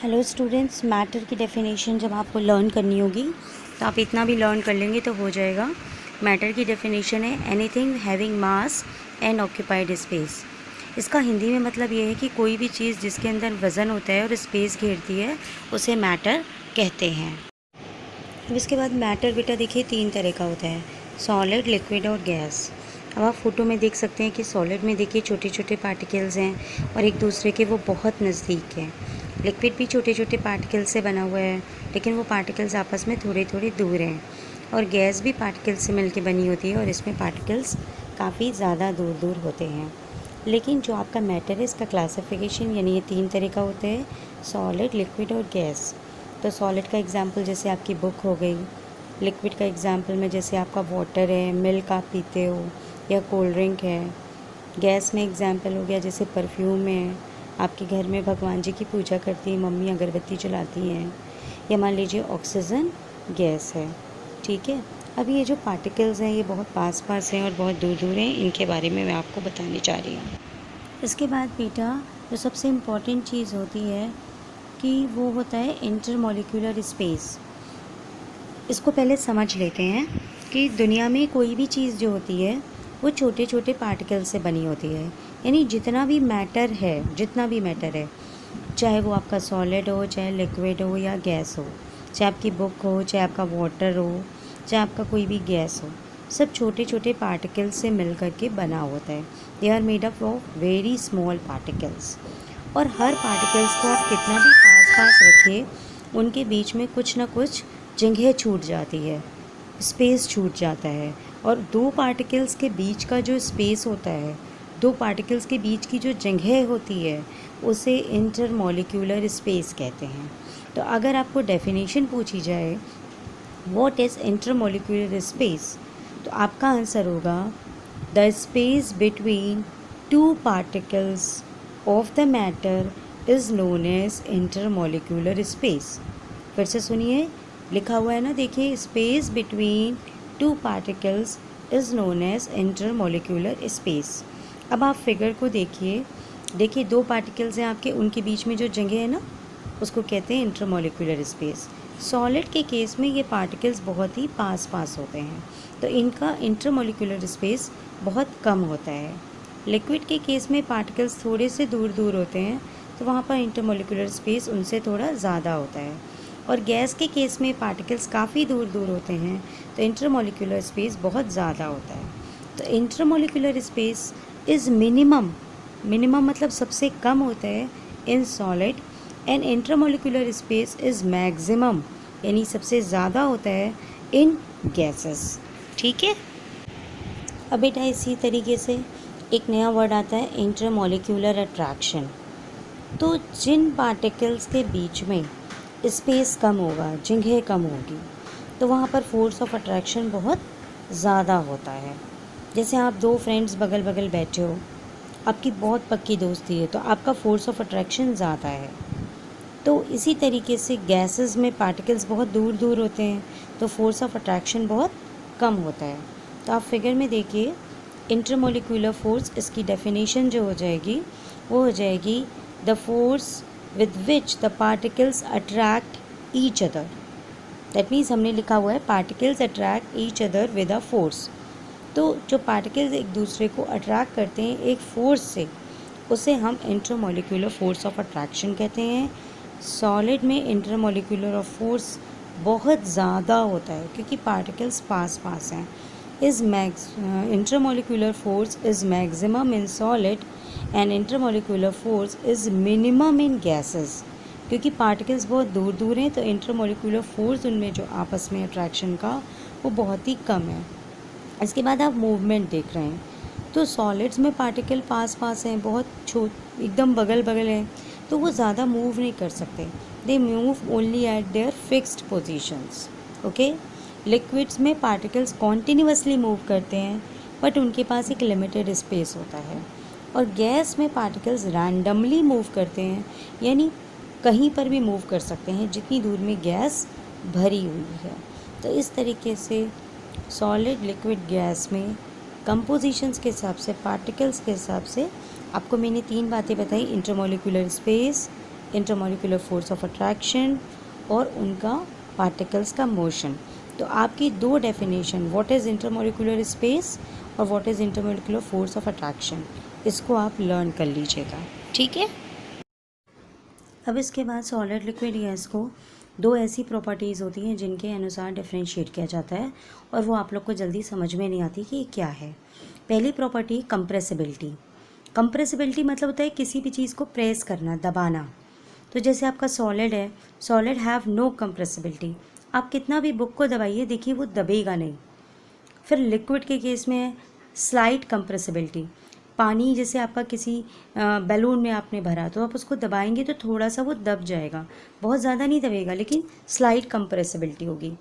Hello students, matter की definition जब आपको लर्न करनी होगी तो आप इतना भी लर्न कर लेंगे तो हो जाएगा। मैटर की डेफिनेशन है anything having mass and occupied space. इसका हिंदी में मतलब ये है कि कोई भी चीज़ जिसके अंदर वज़न होता है और स्पेस घेरती है उसे मैटर कहते हैं। अब इसके बाद मैटर बेटा देखिए 3 तरह का होता है, सॉलिड, लिक्विड और गैस। अब आप फोटो में देख सकते हैं कि सॉलिड में देखिए छोटे छोटे पार्टिकल्स हैं और एक दूसरे के वो बहुत नज़दीक हैं। लिक्विड भी छोटे छोटे पार्टिकल्स से बना हुआ है, लेकिन वो पार्टिकल्स आपस में थोड़े थोड़े दूर हैं। और गैस भी पार्टिकल्स से मिलकर बनी होती है और इसमें पार्टिकल्स काफ़ी ज़्यादा दूर दूर होते हैं। लेकिन जो आपका मैटर है इसका क्लासिफिकेशन यानी ये 3 तरह का होता है, सॉलिड, लिक्विड और गैस। तो सॉलिड का एग्जांपल जैसे आपकी बुक हो गई, लिक्विड का एग्जांपल में जैसे आपका वाटर है, मिल्क आप पीते हो या कोल्ड ड्रिंक है। गैस में एग्जांपल हो गया जैसे परफ्यूम है, आपके घर में भगवान जी की पूजा करती है मम्मी, अगरबत्ती जलाती हैं, या मान लीजिए ऑक्सीजन गैस है। ठीक है, अब ये जो पार्टिकल्स हैं ये बहुत पास पास हैं और बहुत दूर दूर हैं, इनके बारे में मैं आपको बताने जा रही हूँ। इसके बाद बेटा जो सबसे इम्पॉर्टेंट चीज़ होती है कि वो होता है इंटरमॉलिक्यूलर स्पेस। इसको पहले समझ लेते हैं कि दुनिया में कोई भी चीज़ जो होती है वो छोटे छोटे पार्टिकल से बनी होती है। यानी जितना भी मैटर है, चाहे वो आपका सॉलिड हो, चाहे लिक्विड हो या गैस हो, चाहे आपकी बुक हो, चाहे आपका वाटर हो, चाहे आपका कोई भी गैस हो, सब छोटे छोटे पार्टिकल्स से मिल कर के बना होता है। They are made up of very small particles. और हर पार्टिकल्स को आप कितना भी पास पास रखिए, उनके बीच में कुछ ना कुछ जगह छूट जाती है, स्पेस छूट जाता है। और दो पार्टिकल्स के बीच का जो स्पेस होता है, दो पार्टिकल्स के बीच की जो जगह होती है, उसे इंटरमॉलिक्यूलर स्पेस कहते हैं। तो अगर आपको डेफिनेशन पूछी जाए व्हाट इज़ इंटरमॉलिक्यूलर स्पेस, तो आपका आंसर होगा the space between two particles of the matter is known as intermolecular space. फिर से सुनिए, लिखा हुआ है ना, देखिए, space between two particles is known as intermolecular space. अब आप फिगर को देखिए दो पार्टिकल्स हैं आपके, उनके बीच में जो जगह है ना उसको कहते हैं इंटरमॉलिक्यूलर स्पेस। सॉलिड के केस में ये पार्टिकल्स बहुत ही पास पास होते हैं, तो इनका इंटरमॉलिक्यूलर स्पेस बहुत कम होता है। लिक्विड के केस में पार्टिकल्स थोड़े से दूर दूर होते हैं, तो वहाँ पर इंटरमॉलिक्यूलर स्पेस उनसे थोड़ा ज़्यादा होता है। और गैस के केस में पार्टिकल्स काफ़ी दूर दूर होते हैं, तो इंटरमॉलिक्यूलर स्पेस बहुत ज़्यादा होता है। तो इंटरमॉलिक्यूलर स्पेस इज़ मिनिमम मतलब सबसे कम होता है in solid, and intermolecular space is maximum यानी सबसे ज़्यादा होता है इन गैसेस। ठीक है, अब बेटा इसी तरीके से एक नया वर्ड आता है इंटरमॉलिक्यूलर अट्रैक्शन। तो जिन पार्टिकल्स के बीच में स्पेस कम होगा, जगह कम होगी, तो वहाँ पर फोर्स ऑफ अट्रैक्शन बहुत ज़्यादा होता है। जैसे आप दो फ्रेंड्स बगल बगल बैठे हो, आपकी बहुत पक्की दोस्ती है, तो आपका फोर्स ऑफ अट्रैक्शन ज़्यादा है। तो इसी तरीके से गैसेस में पार्टिकल्स बहुत दूर दूर होते हैं, तो फोर्स ऑफ अट्रैक्शन बहुत कम होता है। तो आप फिगर में देखिए, इंटरमॉलिक्यूलर फोर्स, इसकी डेफिनेशन जो हो जाएगी वो हो जाएगी the force with which the particles attract each other। That means हमने लिखा हुआ है particles attract each other with a force। तो जो particles एक दूसरे को अट्रैक्ट करते हैं एक फोर्स से, उसे हम इंटरमॉलिक्यूलर फोर्स ऑफ अट्रैक्शन कहते हैं। सॉलिड में इंटरमॉलिक्यूलर फोर्स बहुत ज़्यादा होता है क्योंकि पार्टिकल्स पास पास हैं। Intermolecular force is maximum in solid and intermolecular force is minimum in gases. क्योंकि पार्टिकल्स बहुत दूर दूर हैं, तो इंटरमॉलिक्यूलर फोर्स उनमें जो आपस में अट्रैक्शन का वो बहुत ही कम है। इसके बाद आप मूवमेंट देख रहे हैं, तो सॉलिड्स में पार्टिकल पास पास हैं, बहुत एकदम बगल बगल हैं, तो वो ज़्यादा मूव नहीं कर सकते। They move only eight there fixed positions. Okay, liquids में पार्टिकल्स कॉन्टीन्यूसली मूव करते हैं, बट उनके पास एक लिमिटेड स्पेस होता है। और गैस में पार्टिकल्स रैंडमली मूव करते हैं, यानी कहीं पर भी मूव कर सकते हैं जितनी दूर में गैस भरी हुई है। तो इस तरीके से सॉलिड, लिक्विड, गैस में कंपोजिशंस के हिसाब से, पार्टिकल्स के हिसाब से आपको मैंने 3 बातें बताई, intermolecular space, intermolecular force of attraction और उनका पार्टिकल्स का मोशन। तो आपकी दो definition, what is intermolecular space और what is intermolecular force of attraction, इसको आप लर्न कर लीजिएगा, ठीक है। अब इसके बाद सॉलिड लिक्विड गैस को दो ऐसी प्रॉपर्टीज़ होती हैं जिनके अनुसार डिफरेंशिएट किया जाता है और वो आप लोग को जल्दी समझ में नहीं आती कि ये क्या है। पहली प्रॉपर्टी कंप्रेसिबिलिटी। कंप्रेसिबिलिटी मतलब होता है किसी भी चीज़ को प्रेस करना, दबाना। तो जैसे आपका सॉलिड है, सॉलिड हैव नो कंप्रेसिबिलिटी। आप कितना भी बुक को दबाइए, देखिए वो दबेगा नहीं। फिर लिक्विड के केस में है स्लाइट कंप्रेसिबिलिटी। पानी जैसे आपका किसी बैलून में आपने भरा, तो आप उसको दबाएंगे तो थोड़ा सा वो दब जाएगा, बहुत ज़्यादा नहीं दबेगा, लेकिन स्लाइट कंप्रेसिबिलिटी होगी।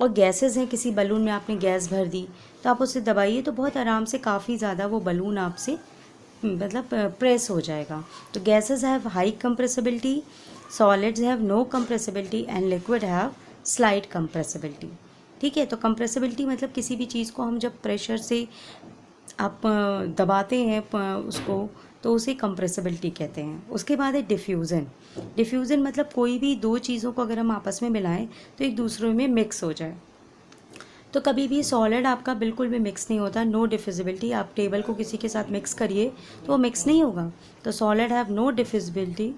और गैसेस हैं, किसी बलून में आपने गैस भर दी, तो आप उसे दबाइए तो बहुत आराम से काफ़ी ज़्यादा वो बलून आपसे मतलब प्रेस हो जाएगा। तो gases have high compressibility, solids have no compressibility and liquid have slight compressibility, ठीक है। तो कंप्रेसिबिलिटी मतलब किसी भी चीज़ को हम जब प्रेशर से आप दबाते हैं उसको, तो उसे कंप्रेसिबिलिटी कहते हैं। उसके बाद है डिफ्यूज़न। डिफ्यूज़न मतलब कोई भी दो चीज़ों को अगर हम आपस में मिलाएं तो एक दूसरे में मिक्स हो जाए। तो कभी भी सॉलिड आपका बिल्कुल भी मिक्स नहीं होता, नो डिफ्यूजिबिलिटी। आप टेबल को किसी के साथ मिक्स करिए तो वो मिक्स नहीं होगा, तो solid have no diffusibility.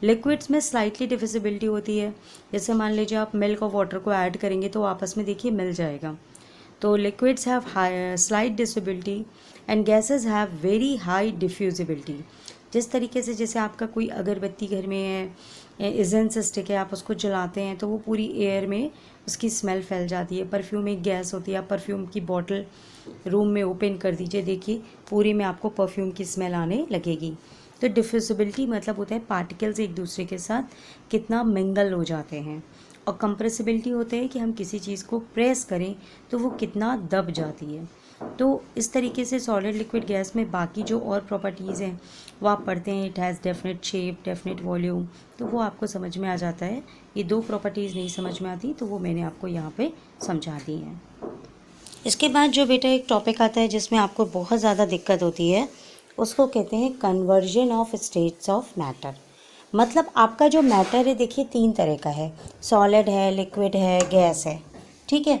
Liquids में स्लाइटली डिफ्यूजिबिलिटी होती है, जैसे मान लीजिए आप मिल्क और वाटर को ऐड करेंगे तो आपस में देखिए मिल जाएगा। तो liquids have slight diffusibility and gases have very high diffusibility. जिस तरीके से जैसे आपका कोई अगरबत्ती घर में है, इंसेंस स्टिक है, आप उसको जलाते हैं तो वो पूरी एयर में उसकी स्मेल फैल जाती है। परफ्यूम एक गैस होती है, आप परफ्यूम की बॉटल रूम में ओपन कर दीजिए, देखिए पूरी में आपको परफ्यूम की स्मेल आने लगेगी। तो डिफ्यूजिबिलिटी मतलब होता है पार्टिकल्स एक दूसरे के साथ कितना मिंगल हो जाते हैं। और कंप्रेसिबिलिटी होता है कि हम किसी चीज़ को प्रेस करें तो वो कितना दब जाती है। तो इस तरीके से सॉलिड लिक्विड गैस में बाकी जो और प्रॉपर्टीज़ हैं वो आप पढ़ते हैं। It has definite shape, definite volume, तो वो आपको समझ में आ जाता है। ये दो प्रॉपर्टीज़ नहीं समझ में आती तो वो मैंने आपको यहाँ पे समझा दी हैं। इसके बाद जो बेटा एक टॉपिक आता है जिसमें आपको बहुत ज़्यादा दिक्कत होती है, उसको कहते हैं conversion of states of matter. मतलब आपका जो मैटर है देखिए तीन तरह का है, सॉलिड है, लिक्विड है, गैस है, ठीक है।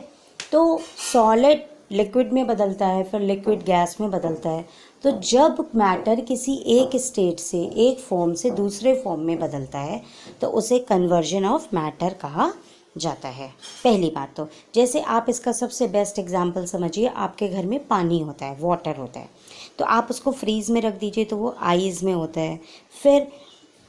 तो सॉलिड लिक्विड में बदलता है, फिर लिक्विड गैस में बदलता है। तो जब मैटर किसी एक स्टेट से, एक फॉर्म से दूसरे फॉर्म में बदलता है तो उसे कन्वर्जन ऑफ मैटर कहा जाता है। पहली बात तो जैसे आप इसका सबसे बेस्ट एग्जांपल समझिए, आपके घर में पानी होता है, वाटर होता है, तो आप उसको फ्रीज़ में रख दीजिए तो वो आइस में होता है। फिर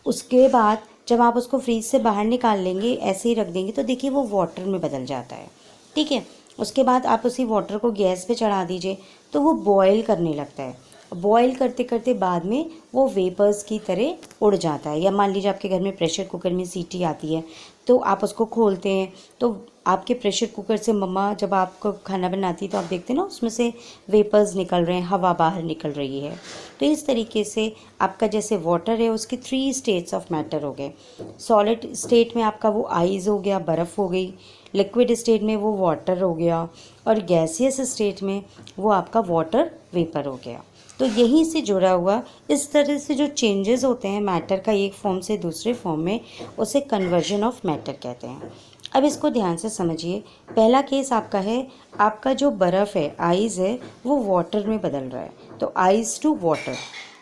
उसके बाद जब आप उसको फ्रीज से बाहर निकाल लेंगे, ऐसे ही रख देंगे, तो देखिए वो वाटर में बदल जाता है, ठीक है। उसके बाद आप उसी वाटर को गैस पे चढ़ा दीजिए तो वो बॉयल करने लगता है। बॉयल करते करते बाद में वो वेपर्स की तरह उड़ जाता है। या मान लीजिए आपके घर में प्रेशर कुकर में सीटी आती है, तो आप उसको खोलते हैं तो आपके प्रेशर कुकर से मम्मा जब आपको खाना बनाती है तो आप देखते हैं ना उसमें से वेपर्स निकल रहे हैं, हवा बाहर निकल रही है। तो इस तरीके से आपका जैसे वाटर है उसके 3 स्टेट्स ऑफ मैटर हो गए। सॉलिड स्टेट में आपका वो आइस हो गया, बर्फ़ हो गई। लिक्विड स्टेट में वो वाटर हो गया और गैसियस स्टेट में वो आपका वाटर वेपर हो गया। तो यहीं से जुड़ा हुआ इस तरह से जो चेंजेस होते हैं मैटर का एक फॉर्म से दूसरे फॉर्म में, उसे कन्वर्जन ऑफ मैटर कहते हैं। अब इसको ध्यान से समझिए। पहला केस आपका है, आपका जो बर्फ़ है, आइस है, वो वाटर में बदल रहा है, तो आइस टू वाटर।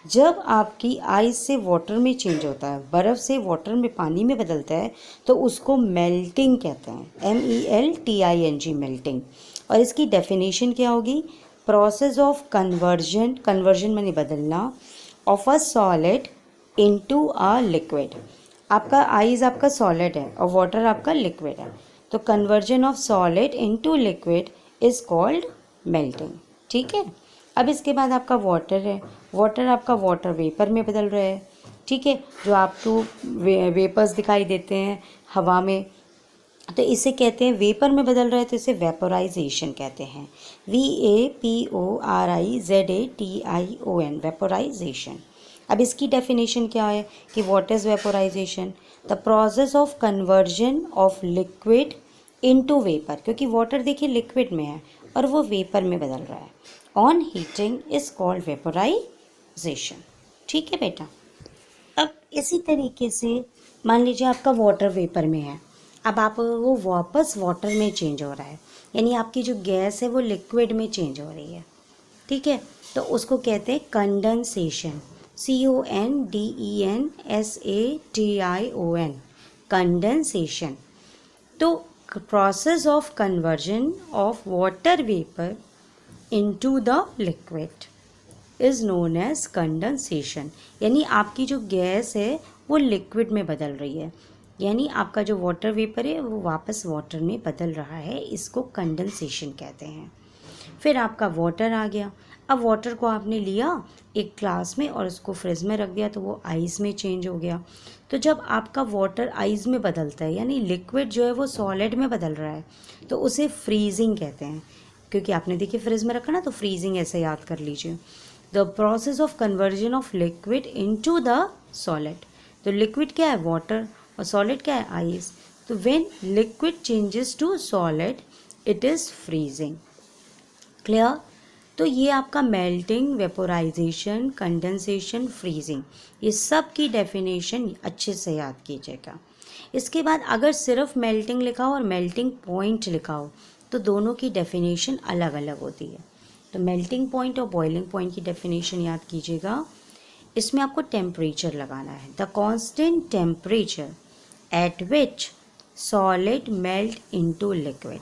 जब आपकी आइस से वाटर में चेंज होता है, बर्फ़ से वाटर में पानी में बदलता है, तो उसको मेल्टिंग कहते हैं, MELTING, मेल्टिंग। और इसकी डेफिनेशन क्या होगी? प्रोसेस ऑफ कन्वर्जन, कन्वर्जन माने बदलना, of a solid into a liquid. आपका आइस आपका सॉलिड है और वाटर आपका लिक्विड है, तो conversion of solid into liquid is called melting, ठीक है। अब इसके बाद आपका वाटर है, वाटर आपका वाटर वेपर में बदल रहा है, ठीक है। जो आपको वेपर्स दिखाई देते हैं हवा में, तो इसे कहते हैं वेपर में बदल रहा है, तो इसे वेपोराइजेशन कहते हैं। VAPORIZATION, vaporisation. अब इसकी डेफिनेशन क्या है कि what is vaporisation? The process of conversion of liquid into vapour, क्योंकि वाटर देखिए लिक्विड में है और वो वेपर में बदल रहा है, on heating is called vaporisation, ठीक है बेटा। अब इसी तरीके से मान लीजिए आपका वाटर वेपर में है, अब आप वो वापस वाटर में चेंज हो रहा है, यानी आपकी जो गैस है वो लिक्विड में चेंज हो रही है, ठीक है। तो उसको कहते हैं कंडेंसेशन, CONDENSATION, कंडेंसेशन। तो process of conversion of water vapour into the liquid is known as condensation, यानी आपकी जो गैस है वो लिक्विड में बदल रही है, यानी आपका जो वाटर वेपर है वो वापस वाटर में बदल रहा है, इसको कंडेंसेशन कहते हैं। फिर आपका वाटर आ गया, अब वाटर को आपने लिया एक ग्लास में और उसको फ्रिज में रख दिया तो वो आइस में चेंज हो गया। तो जब आपका वाटर आइस में बदलता है, यानी लिक्विड जो है वो सॉलिड में बदल रहा है, तो उसे फ्रीजिंग कहते हैं। क्योंकि आपने देखिए फ्रिज में रखा ना, तो फ्रीजिंग ऐसे याद कर लीजिए। The process of conversion of liquid into the solid. तो लिक्विड क्या है? वाटर, और सॉलिड क्या है? आइस। तो when liquid changes to solid it is freezing. Clear? तो ये आपका मेल्टिंग, वेपोराइजेशन, कंडेंसेशन, फ्रीजिंग, ये सब की डेफिनेशन अच्छे से याद कीजिएगा। इसके बाद अगर सिर्फ मेल्टिंग लिखा हो और मेल्टिंग पॉइंट लिखा हो तो दोनों की डेफिनेशन अलग अलग होती है। तो मेल्टिंग पॉइंट और बॉइलिंग पॉइंट की डेफिनेशन याद कीजिएगा। इसमें आपको टेम्परेचर लगाना है, the constant temperature at which solid melt into liquid.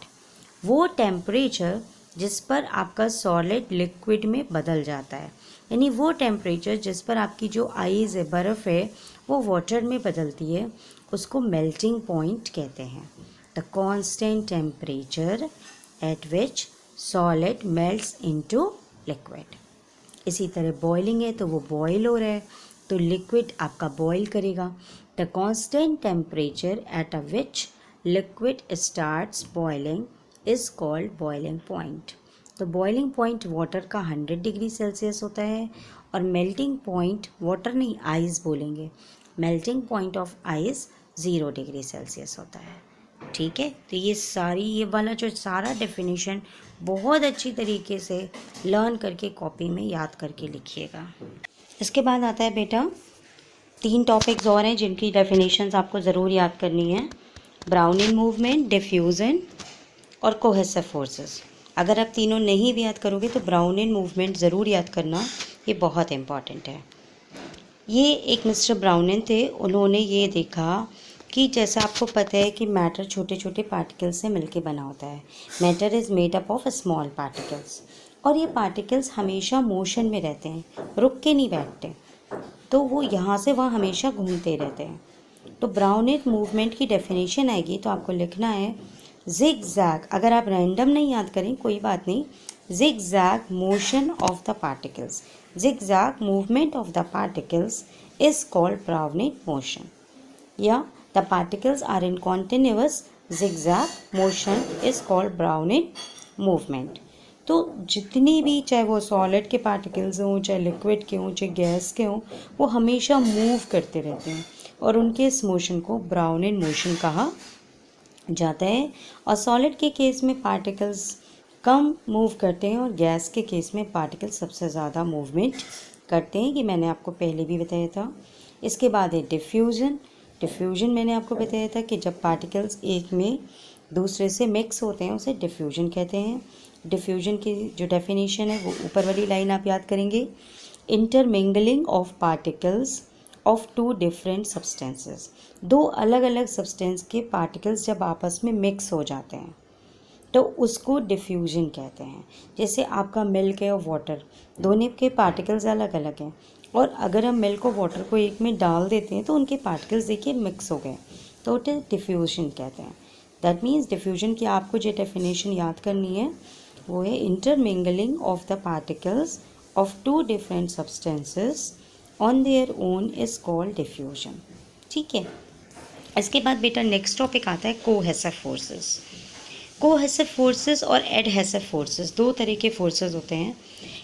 वो टेम्परेचर जिस पर आपका सॉलिड लिक्विड में बदल जाता है, यानी वो टेम्परेचर जिस पर आपकी जो आइस है, बर्फ़ है, वो वाटर में बदलती है, उसको मेल्टिंग पॉइंट कहते हैं। The constant temperature at which solid melts into liquid. इसी तरह बॉइलिंग है तो वो बॉयल हो रहा है तो लिक्विड आपका बॉयल करेगा। The constant temperature at a which liquid starts boiling is called boiling point. तो बॉइलिंग पॉइंट वाटर का 100 डिग्री सेल्सियस होता है, और मेल्टिंग पॉइंट, वाटर नहीं आइस बोलेंगे, melting point of ice 0 degree Celsius होता है। ठीक है, तो ये सारी, ये वाला जो सारा डेफिनेशन बहुत अच्छी तरीके से लर्न करके कॉपी में याद करके लिखिएगा। इसके बाद आता है बेटा 3 टॉपिक्स और हैं जिनकी डेफिनेशंस आपको ज़रूर याद करनी है। ब्राउनिंग मूवमेंट, डिफ्यूज़न और कोहेसिव फोर्सेस। अगर आप तीनों नहीं भी याद करोगे तो ब्राउनिंग मूवमेंट ज़रूर याद करना, ये बहुत इम्पॉर्टेंट है। ये एक मिस्टर ब्राउनिंग थे, उन्होंने ये देखा कि जैसा आपको पता है कि मैटर छोटे छोटे पार्टिकल्स से मिलके बना होता है। Matter is made up of small particles, और ये पार्टिकल्स हमेशा मोशन में रहते हैं, रुक के नहीं बैठते, तो वो यहाँ से वहाँ हमेशा घूमते रहते हैं। तो ब्राउनिंग मूवमेंट की डेफिनेशन आएगी तो आपको लिखना है जिग जैग। अगर आप रैंडम नहीं याद करें कोई बात नहीं, zig zag motion of the particles, zig zag movement of the particles is called browning motion, या the particles are in continuous zigzag motion is called browning movement. तो जितनी भी, चाहे वो सॉलिड के पार्टिकल्स हों, चाहे लिक्विड के हों, चाहे गैस के हों, वो हमेशा मूव करते रहते हैं, और उनके इस मोशन को ब्राउनिंग मोशन कहा जाता है। और सॉलिड के केस में पार्टिकल्स कम मूव करते हैं, और गैस के केस में पार्टिकल्स सबसे ज़्यादा मूवमेंट करते हैं, कि मैंने आपको पहले भी बताया था। इसके बाद है डिफ्यूज़न। डिफ्यूज़न मैंने आपको बताया था कि जब पार्टिकल्स एक में दूसरे से मिक्स होते हैं उसे डिफ्यूज़न कहते हैं। डिफ्यूज़न की जो डेफिनेशन है वो ऊपर वाली लाइन आप याद करेंगे, intermingling of particles of 2 different substances. 2 अलग अलग सब्सटेंस के पार्टिकल्स जब आपस में मिक्स हो जाते हैं तो उसको डिफ्यूज़न कहते हैं। जैसे आपका मिल्क है और वाटर, दोनों के पार्टिकल्स अलग अलग हैं, और अगर हम मिल्क और वाटर को एक में डाल देते हैं तो उनके पार्टिकल्स देखिए मिक्स हो गए, तो उसे डिफ्यूज़न कहते हैं। दैट मीन्स डिफ्यूज़न की आपको जो डेफिनेशन याद करनी है वो है intermingling of the particles of 2 different substances on their own is called diffusion. ठीक है, इसके बाद बेटा नेक्स्ट टॉपिक आता है कोहेसिव फोर्सेस। कोहेसिव फोर्सेस और एडहेसिव फोर्सेस, 2 तरह के फोर्सेस होते हैं।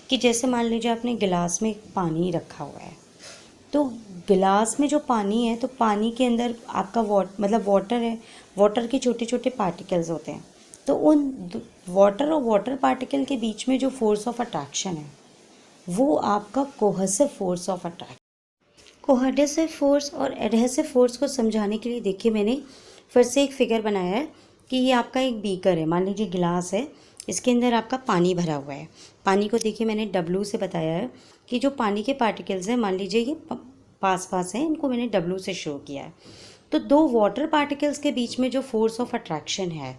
कि जैसे मान लीजिए आपने गिलास में पानी रखा हुआ है, तो गिलास में जो पानी है, तो पानी के अंदर आपका वाटर है, वाटर के छोटे छोटे पार्टिकल्स होते हैं, तो उन वाटर और वाटर पार्टिकल के बीच में जो फोर्स ऑफ अट्रैक्शन है वो आपका cohesive force of attraction. Cohesive force और एडहेसिव फोर्स को समझाने के लिए देखिए मैंने फिर से एक फिगर बनाया है कि ये आपका एक बीकर है, मान लीजिए गिलास है, इसके अंदर आपका पानी भरा हुआ है। पानी को देखिए मैंने W से बताया है कि जो पानी के पार्टिकल्स हैं, मान लीजिए ये पास पास हैं, इनको मैंने W से शो किया है। तो दो वाटर पार्टिकल्स के बीच में जो फोर्स ऑफ अट्रैक्शन है,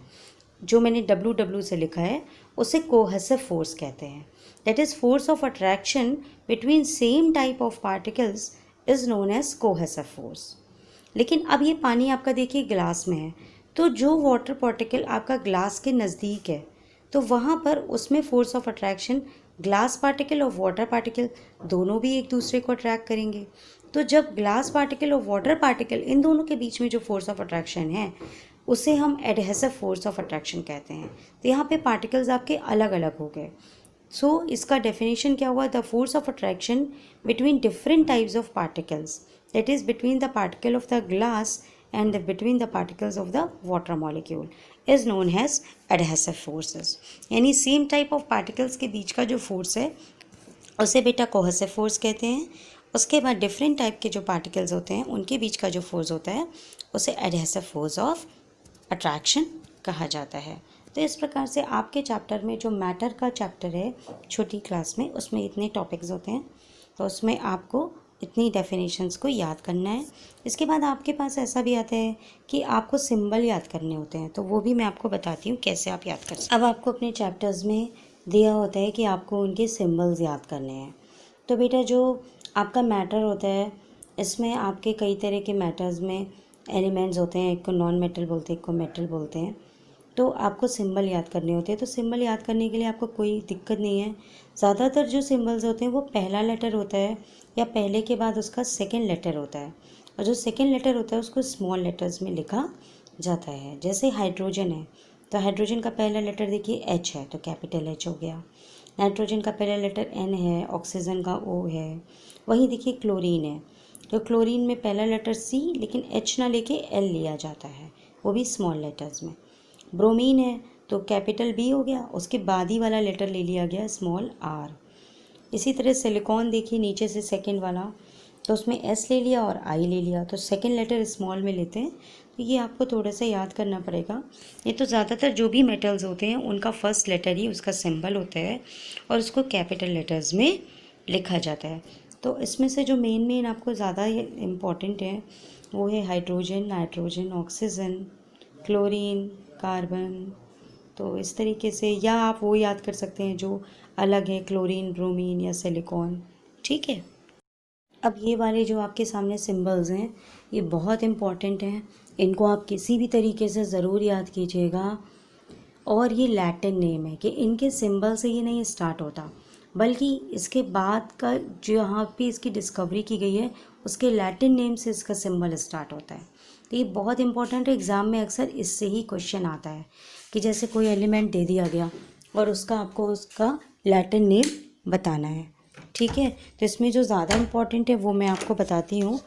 जो मैंने W से लिखा है, उसे कोहेसिव फोर्स कहते हैं। That is force of attraction between same type of particles is known as cohesive force. लेकिन अब ये पानी आपका देखिए ग्लास में है, तो जो वाटर पार्टिकल आपका ग्लास के नज़दीक है, तो वहाँ पर उसमें force of attraction glass particle और वाटर पार्टिकल दोनों भी एक दूसरे को अट्रैक्ट करेंगे। तो जब ग्लास पार्टिकल और वाटर पार्टिकल इन दोनों के बीच में जो फोर्स ऑफ अट्रैक्शन है, उसे हम एडहेसिव फोर्स ऑफ अट्रैक्शन कहते हैं। तो यहाँ पे पार्टिकल्स आपके अलग अलग हो गए। सो इसका डेफिनेशन क्या हुआ? The force of attraction between different types of particles, that is between the particle of the glass and between the particles of the water molecule is known as adhesive forces। यानी same type of particles के बीच का जो force है उसे बेटा cohesive force कहते हैं। उसके बाद डिफरेंट टाइप के जो पार्टिकल्स होते हैं उनके बीच का जो फोर्स होता है उसे एडहेसिव फोर्स ऑफ अट्रैक्शन कहा जाता है। तो इस प्रकार से आपके चैप्टर में जो मैटर का चैप्टर है छोटी क्लास में, उसमें इतने टॉपिक्स होते हैं, तो उसमें आपको इतनी डेफिनेशंस को याद करना है। इसके बाद आपके पास ऐसा भी आता है कि आपको सिंबल याद करने होते हैं, तो वो भी मैं आपको बताती हूँ कैसे आप याद कर सकते हैं। अब आपको अपने चैप्टर्स में दिया होता है कि आपको उनके सिंबल्स याद करने हैं। तो बेटा जो आपका मैटर होता है, इसमें आपके कई तरह के मैटर्स में एलिमेंट्स होते हैं, एक को नॉन मेटल बोलते हैं, एक को मेटल बोलते हैं। तो आपको सिंबल याद करने होते हैं। तो सिंबल याद करने के लिए आपको कोई दिक्कत नहीं है। ज़्यादातर जो सिंबल्स होते हैं वो पहला लेटर होता है या पहले के बाद उसका सेकंड लेटर होता है, और जो सेकंड लेटर होता है उसको स्मॉल लेटर्स में लिखा जाता है। जैसे हाइड्रोजन है, तो हाइड्रोजन का पहला लेटर देखिए H है, तो कैपिटल H हो गया। नाइट्रोजन का पहला लेटर N है, ऑक्सीजन का O है। वहीं देखिए क्लोरीन है, तो क्लोरीन में पहला लेटर C लेकिन H ना लेके L लिया जाता है, वो भी स्मॉल लेटर्स में। ब्रोमीन है तो कैपिटल B हो गया, उसके बाद ही वाला लेटर ले लिया गया स्मॉल r। इसी तरह सिलिकॉन देखिए नीचे से सेकंड वाला, तो उसमें S ले लिया और I ले लिया, तो सेकंड लेटर स्मॉल में लेते हैं। तो ये आपको थोड़ा सा याद करना पड़ेगा। ये तो ज़्यादातर जो भी मेटल्स होते हैं उनका फर्स्ट लेटर ही उसका सिंबल होता है और उसको कैपिटल लेटर्स में लिखा जाता है। तो इसमें से जो मेन आपको ज़्यादा इम्पॉर्टेंट है वो है hydrogen, nitrogen, oxygen, chlorine, carbon. तो इस तरीके से, या आप वो याद कर सकते हैं जो अलग है, क्लोरीन, ब्रोमीन या सिलिकॉन। ठीक है। अब ये वाले जो आपके सामने सिंबल्स हैं ये बहुत इम्पॉर्टेंट हैं, इनको आप किसी भी तरीके से ज़रूर याद कीजिएगा। और ये लैटिन नेम है कि इनके सिंबल से ये नहीं स्टार्ट होता, बल्कि इसके बाद का जो यहाँ पे इसकी डिस्कवरी की गई है उसके लैटिन नेम से इसका सिंबल स्टार्ट होता है। तो ये बहुत इंपॉर्टेंट है, एग्ज़ाम में अक्सर इससे ही क्वेश्चन आता है कि जैसे कोई एलिमेंट दे दिया गया और उसका आपको उसका लैटिन नेम बताना है। ठीक है। तो इसमें जो ज़्यादा इम्पॉर्टेंट है वो मैं आपको बताती हूँ,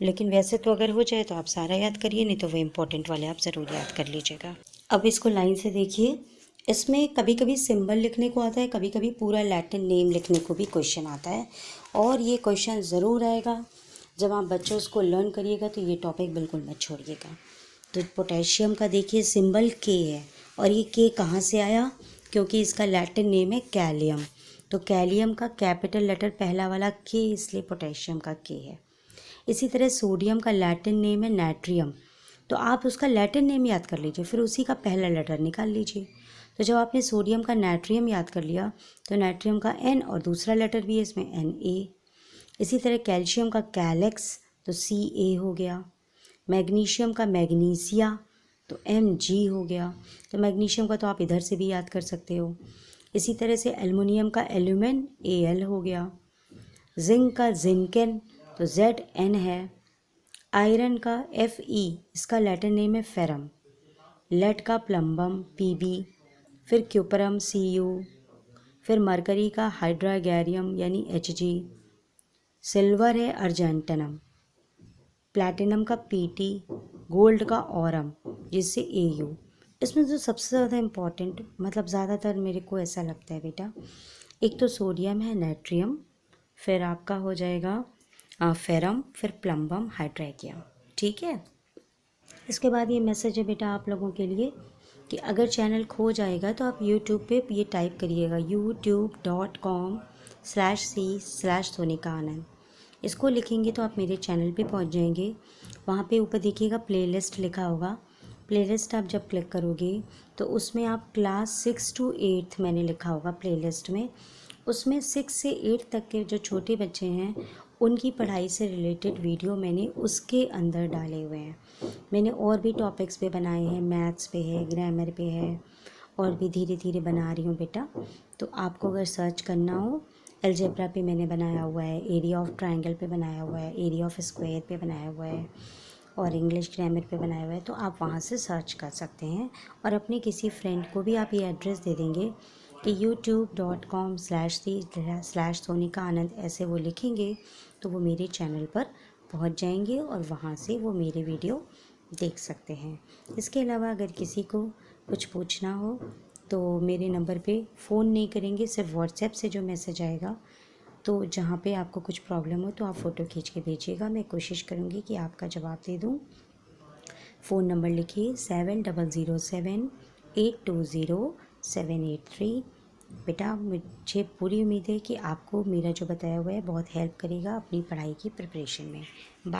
लेकिन वैसे तो अगर हो जाए तो आप सारा याद करिए, नहीं तो वो इम्पोर्टेंट वाले आप ज़रूर याद कर लीजिएगा। अब इसको लाइन से देखिए, इसमें कभी कभी सिंबल लिखने को आता है, कभी कभी पूरा लैटिन नेम लिखने को भी क्वेश्चन आता है, और ये क्वेश्चन ज़रूर आएगा। जब आप बच्चों उसको लर्न करिएगा तो ये टॉपिक बिल्कुल मत छोड़िएगा। तो पोटेशियम का देखिए सिंबल K है, और ये K कहाँ से आया? क्योंकि इसका लैटिन नेम है कैलियम, तो कैलियम का कैपिटल लेटर पहला वाला K, इसलिए पोटेशियम का K है। इसी तरह सोडियम का लैटिन नेम है नाइट्रियम, तो आप उसका लैटिन नेम याद कर लीजिए, फिर उसी का पहला लेटर निकाल लीजिए। तो जब आपने सोडियम का नाइट्रियम याद कर लिया तो नाइट्रियम का N और दूसरा लेटर भी है इसमें Na। इसी तरह कैल्शियम का कैलेक्स, तो Ca हो गया। मैग्नीशियम का मैग्नीसिया, तो Mg हो गया। तो मैग्नीशियम का तो आप इधर से भी याद कर सकते हो। इसी तरह से एल्युमिनियम का एल्यूमेन, Al हो गया। जिंक का जिंकेन, तो Zn है। आयरन का Fe, इसका लैटिन नेम है फेरम। लेड का प्लम्बम, Pb। फिर क्यूपरम, Cu। फिर मरकरी का हाइड्रागैरियम यानी Hg। सिल्वर है अर्जेंटनम। प्लैटिनम का Pt। गोल्ड का ऑरम, जिससे Au। इसमें जो सबसे ज़्यादा इम्पॉर्टेंट, मतलब ज़्यादातर मेरे को ऐसा लगता है बेटा, एक तो सोडियम है नाइट्रियम, फिर आपका हो जाएगा फेरम, फिर प्लम्बम, हाइड्रेकियम। ठीक है। इसके बाद ये मैसेज है बेटा आप लोगों के लिए कि अगर चैनल खो जाएगा तो आप यूट्यूब पे ये टाइप करिएगा youtube.com/c/सोनिका आनंद। इसको लिखेंगे तो आप मेरे चैनल पे पहुंच जाएंगे। वहाँ पे ऊपर देखिएगा प्लेलिस्ट लिखा होगा। प्लेलिस्ट आप जब क्लिक करोगे तो उसमें आप क्लास 6 to 8 मैंने लिखा होगा प्लेलिस्ट में। उसमें 6 से 8 तक के जो छोटे बच्चे हैं उनकी पढ़ाई से रिलेटेड वीडियो मैंने उसके अंदर डाले हुए हैं। मैंने और भी टॉपिक्स पे बनाए हैं, मैथ्स पे है, ग्रामर पे है, और भी धीरे धीरे बना रही हूँ बेटा। तो आपको अगर सर्च करना हो, अलजेब्रा पे मैंने बनाया हुआ है, एरिया ऑफ ट्रायंगल पे बनाया हुआ है, एरिया ऑफ स्क्वायर पे बनाया हुआ है, और इंग्लिश ग्रामर पे बनाया हुआ है। तो आप वहाँ से सर्च कर सकते हैं। और अपने किसी फ्रेंड को भी आप ये एड्रेस दे देंगे कि youtube.com/sonika आनंद, ऐसे वो लिखेंगे तो वो मेरे चैनल पर पहुंच जाएंगे और वहां से वो मेरे वीडियो देख सकते हैं। इसके अलावा अगर किसी को कुछ पूछना हो तो मेरे नंबर पे फ़ोन नहीं करेंगे, सिर्फ व्हाट्सएप से जो मैसेज आएगा, तो जहाँ पे आपको कुछ प्रॉब्लम हो तो आप फ़ोटो खींच के भेजिएगा। मैं कोशिश करूँगी कि आपका जवाब दे दूँ। फ़ोन नंबर लिखिए 7007820783। बेटा मुझे पूरी उम्मीद है कि आपको मेरा जो बताया हुआ है बहुत हेल्प करेगा अपनी पढ़ाई की प्रिपरेशन में।